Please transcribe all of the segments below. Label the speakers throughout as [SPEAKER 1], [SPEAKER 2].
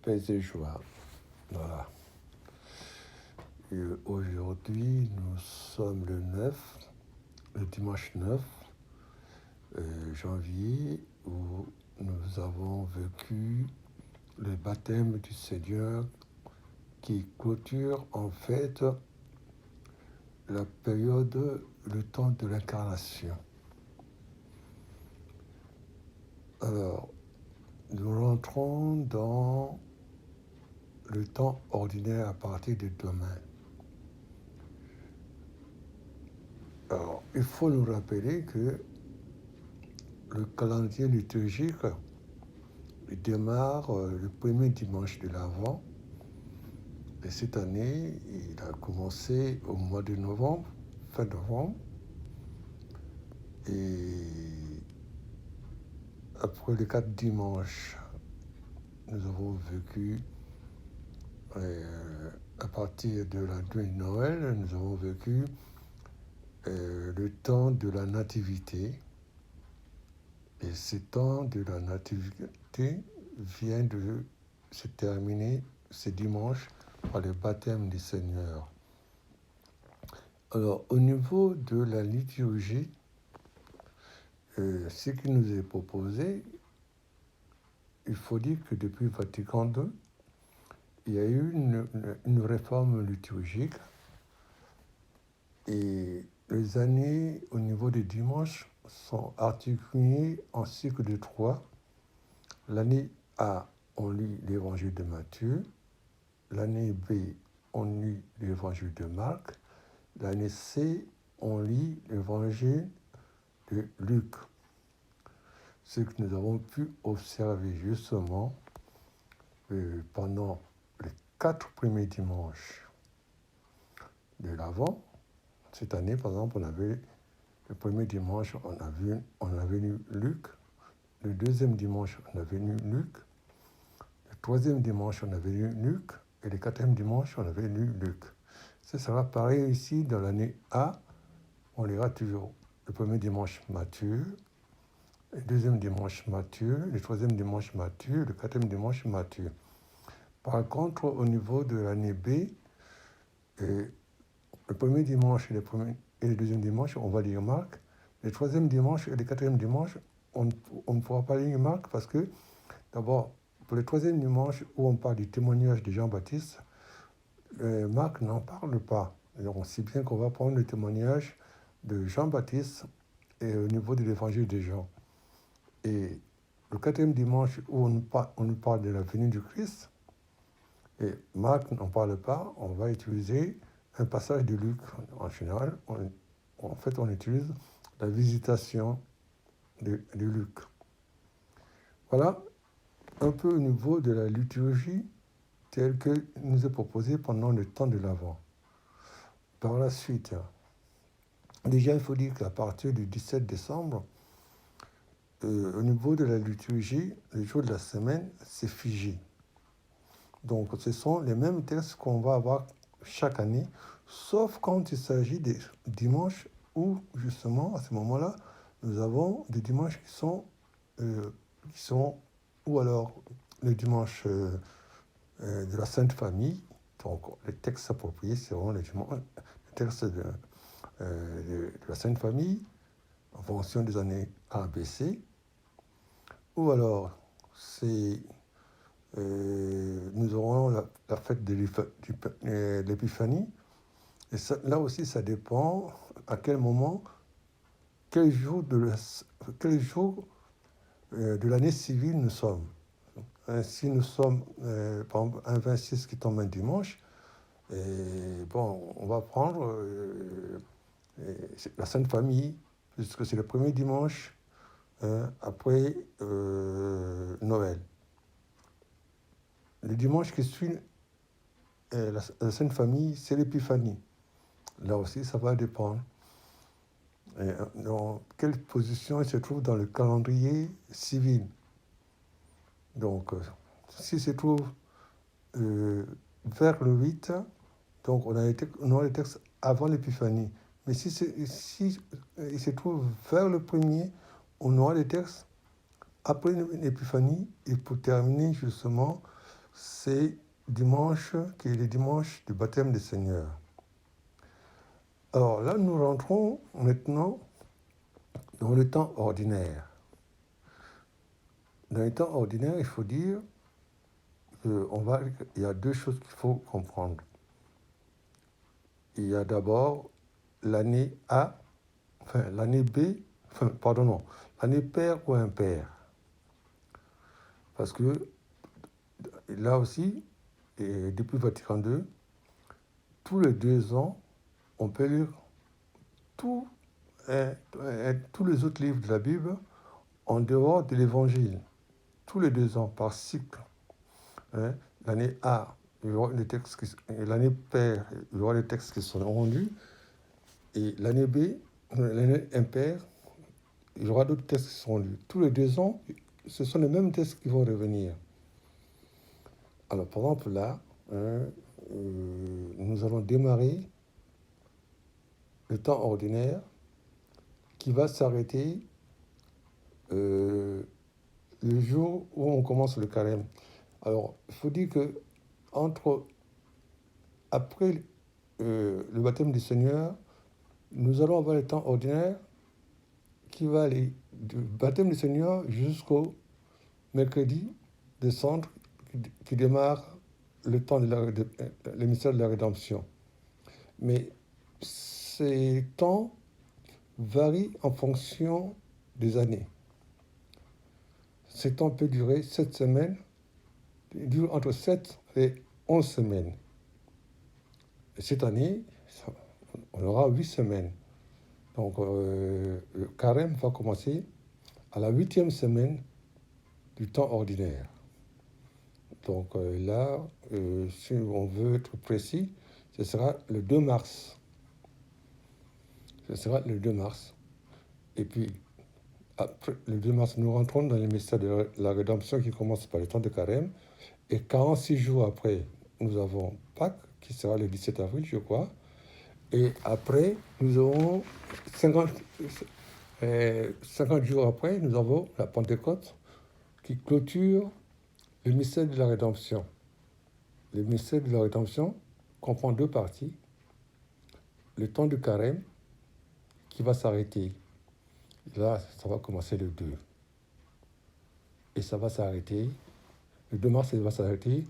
[SPEAKER 1] paix et joie. Voilà. Et aujourd'hui, nous sommes le dimanche 9 janvier, où nous avons vécu le baptême du Seigneur qui clôture en fait la période, le temps de l'incarnation. Alors, nous rentrons dans le temps ordinaire à partir de demain. Alors, il faut nous rappeler que le calendrier liturgique démarre le premier dimanche de l'Avent. Et cette année, il a commencé au mois de novembre, fin novembre. Et après les 4 dimanches, nous avons vécu, à partir de la nuit de Noël, nous avons vécu le temps de la nativité. Et ce temps de la nativité vient de se terminer ce dimanche par le baptême du Seigneur. Alors, au niveau de la liturgie, ce qui nous est proposé, il faut dire que depuis Vatican II, il y a eu une réforme liturgique et les années au niveau des dimanches sont articulées en cycle de 3. L'année A, on lit l'évangile de Matthieu. L'année B, on lit l'évangile de Marc. L'année C, on lit l'évangile de Luc. Ce que nous avons pu observer justement pendant les 4 premiers dimanches de l'Avent. Cette année, par exemple, le premier dimanche, on avait lu Luc. Le deuxième dimanche, on avait lu Luc. Le troisième dimanche, on avait lu Luc. Et le quatrième dimanche, on avait lu Luc. Ce sera pareil ici dans l'année A. On lira toujours le premier dimanche Matthieu, le deuxième dimanche Matthieu, le troisième dimanche Matthieu, le quatrième dimanche Matthieu. Par contre, au niveau de l'année B, le premier dimanche et le deuxième dimanche, on va lire Marc. Le troisième dimanche et le quatrième dimanche, on ne pourra pas lire Marc parce que, d'abord, pour le troisième dimanche où on parle du témoignage de Jean-Baptiste, Marc n'en parle pas. Alors, on sait bien qu'on va prendre le témoignage de Jean-Baptiste et au niveau de l'évangile de Jean. Et le quatrième dimanche où on nous parle de la venue du Christ, et Marc n'en parle pas, on va utiliser un passage de Luc. En général, on utilise la visitation de Luc. Voilà un peu au niveau de la liturgie telle que nous est proposée pendant le temps de l'Avent. Par la suite, déjà il faut dire qu'à partir du 17 décembre, au niveau de la liturgie, les jours de la semaine, c'est figé. Donc ce sont les mêmes textes qu'on va avoir chaque année, sauf quand il s'agit des dimanches où, justement, à ce moment-là, nous avons des dimanches qui sont ou alors le dimanche de la Sainte Famille. Donc les textes appropriés seront les textes de la Sainte Famille en fonction des années A, B, C. Ou alors, nous aurons la fête de l'Épiphanie. Et ça, là aussi, ça dépend à quel moment, quel jour de l'année civile nous sommes. Si nous sommes, par exemple, un 26 qui tombe un dimanche, on va prendre la Sainte Famille, puisque c'est le premier dimanche après Noël. Le dimanche qui suit la Sainte Famille, c'est l'Épiphanie. Là aussi, ça va dépendre. Dans quelle position il se trouve dans le calendrier civil. Donc, s'il se trouve vers le 8, donc on aura les textes avant l'Épiphanie. Mais si il se trouve vers le premier, on aura les textes après l'Épiphanie. Et pour terminer, justement, c'est dimanche, qui est le dimanche du baptême du Seigneur. Alors là, nous rentrons maintenant dans le temps ordinaire. Dans le temps ordinaire, il faut dire qu'il y a deux choses qu'il faut comprendre. Il y a d'abord l'année A, l'année B, l'année paire ou impaire. Parce que là aussi, et depuis Vatican II, tous les 2 ans, on peut lire tous les autres livres de la Bible en dehors de l'Évangile. Tous les 2 ans, par cycle. L'année A, l'année paire, il y aura des textes qui seront lus. Et l'année B, l'année impaire, il y aura d'autres textes qui seront lus. Tous les 2 ans, ce sont les mêmes textes qui vont revenir. Alors, par exemple, là, nous allons démarrer le temps ordinaire qui va s'arrêter le jour où on commence le carême. Alors, il faut dire que après le baptême du Seigneur, nous allons avoir le temps ordinaire qui va aller du baptême du Seigneur jusqu'au mercredi de Cendres qui démarre le temps le mystère de la rédemption. Mais ces temps varient en fonction des années. Ces temps peuvent durer 7 semaines, durent entre 7 et 11 semaines. Et cette année, on aura 8 semaines. Donc, le carême va commencer à la 8e semaine du temps ordinaire. Donc là, si on veut être précis, ce sera le 2 mars. Ce sera le 2 mars. Et puis, après le 2 mars, nous rentrons dans le mystère de la rédemption qui commence par le temps de carême. Et 46 jours après, nous avons Pâques, qui sera le 17 avril, je crois. Et après, nous aurons 50 jours après, nous avons la Pentecôte qui clôture le mystère de la rédemption. Le mystère de la rédemption comprend 2 parties. Le temps de carême qui va s'arrêter. Là, ça va commencer le 2. Et ça va s'arrêter. Le 2 mars, ça va s'arrêter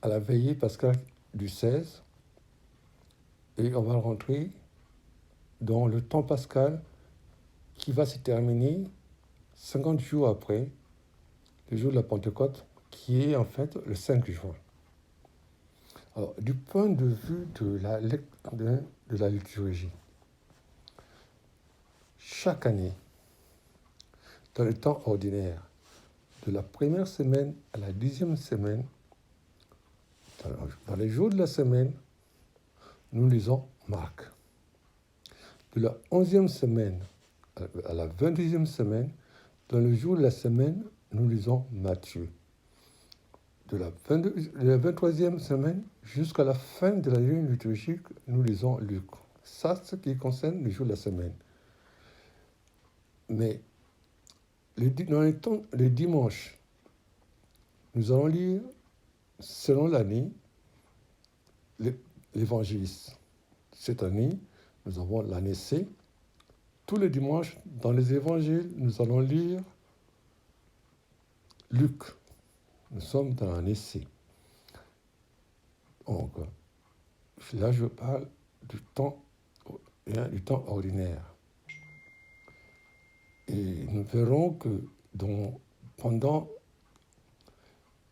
[SPEAKER 1] à la veillée pascale du 16. Et on va rentrer dans le temps pascal qui va se terminer 50 jours après le jour de la Pentecôte, qui est en fait le 5 juin. Alors, du point de vue de la liturgie, chaque année, dans le temps ordinaire, de la première semaine à la 10e semaine, dans les jours de la semaine, nous lisons Marc. De la 11e semaine à la 22e semaine, dans le jour de la semaine, nous lisons Matthieu. De la 23e semaine jusqu'à la fin de la ligne liturgique, nous lisons Luc. Ça, c'est ce qui concerne le jour de la semaine. Mais dans le dimanche, nous allons lire, selon l'année, l'évangéliste. Cette année, nous avons l'année C. Tous les dimanches, dans les évangiles, nous allons lire Luc. Nous sommes dans l'année C. Donc, là, je parle du temps ordinaire. Et nous verrons que pendant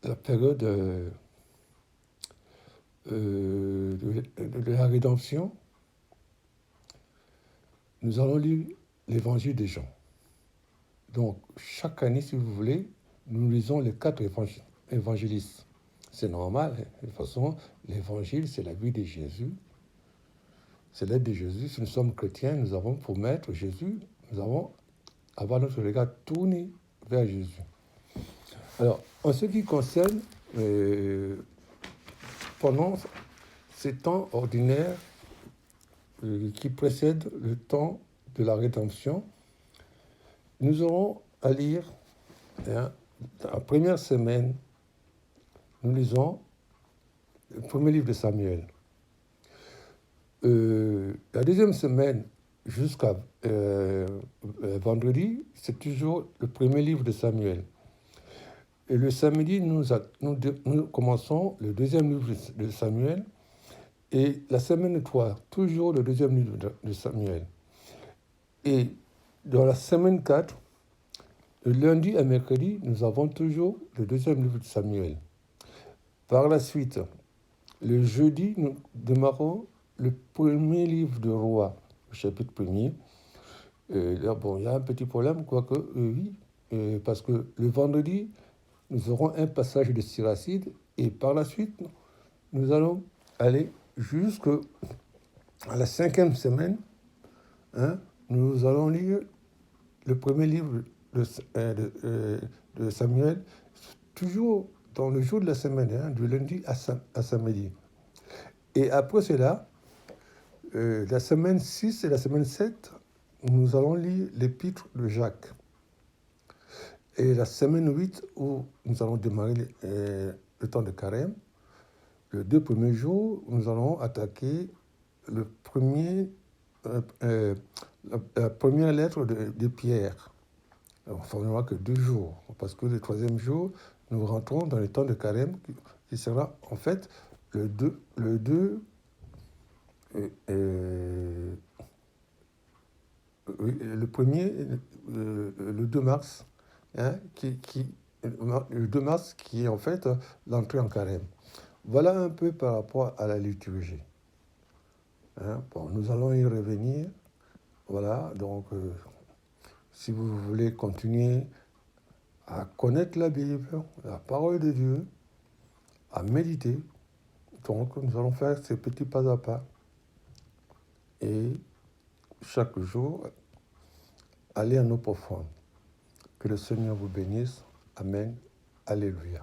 [SPEAKER 1] la période de la rédemption, nous allons lire l'évangile de Jean. Donc, chaque année, si vous voulez, nous lisons les 4 évangélistes. C'est normal, de toute façon, l'évangile, c'est la vie de Jésus. C'est l'aide de Jésus. Si nous sommes chrétiens, nous avons pour maître Jésus, nous avons avoir notre regard tourné vers Jésus. Alors, en ce qui concerne, pendant ces temps ordinaires qui précèdent le temps de la rédemption, nous aurons à lire la première semaine nous lisons le premier livre de Samuel. La deuxième semaine, jusqu'à vendredi, c'est toujours le premier livre de Samuel. Et le samedi, nous commençons le deuxième livre de Samuel. Et la semaine 3, toujours le deuxième livre de Samuel. Et dans la semaine 4, le lundi à mercredi, nous avons toujours le deuxième livre de Samuel. Par la suite, le jeudi, nous démarrons le premier livre de Roi, le chapitre 1er. Là, bon, il y a un petit problème, quoique, oui, parce que le vendredi, nous aurons un passage de Siracide, et par la suite, nous allons aller jusqu'à la 5e semaine. Nous allons lire le premier livre de Samuel, toujours dans le jour de la semaine, du lundi à samedi. Et après cela, la semaine 6 et la semaine 7, nous allons lire l'épître de Jacques. Et la semaine 8, où nous allons démarrer le temps de carême, les 2 premiers jours, nous allons attaquer la première lettre de Pierre. On n'aura que 2 jours, parce que le 3e jour, nous rentrons dans le temps de carême, qui sera en fait le 2 mars, le 2 mars, qui est en fait l'entrée en carême. Voilà un peu par rapport à la liturgie. Bon, nous allons y revenir. Voilà, donc si vous voulez continuer à connaître la Bible, la parole de Dieu, à méditer, donc nous allons faire ces petits pas à pas. Et chaque jour, aller en eau profonde. Que le Seigneur vous bénisse. Amen. Alléluia.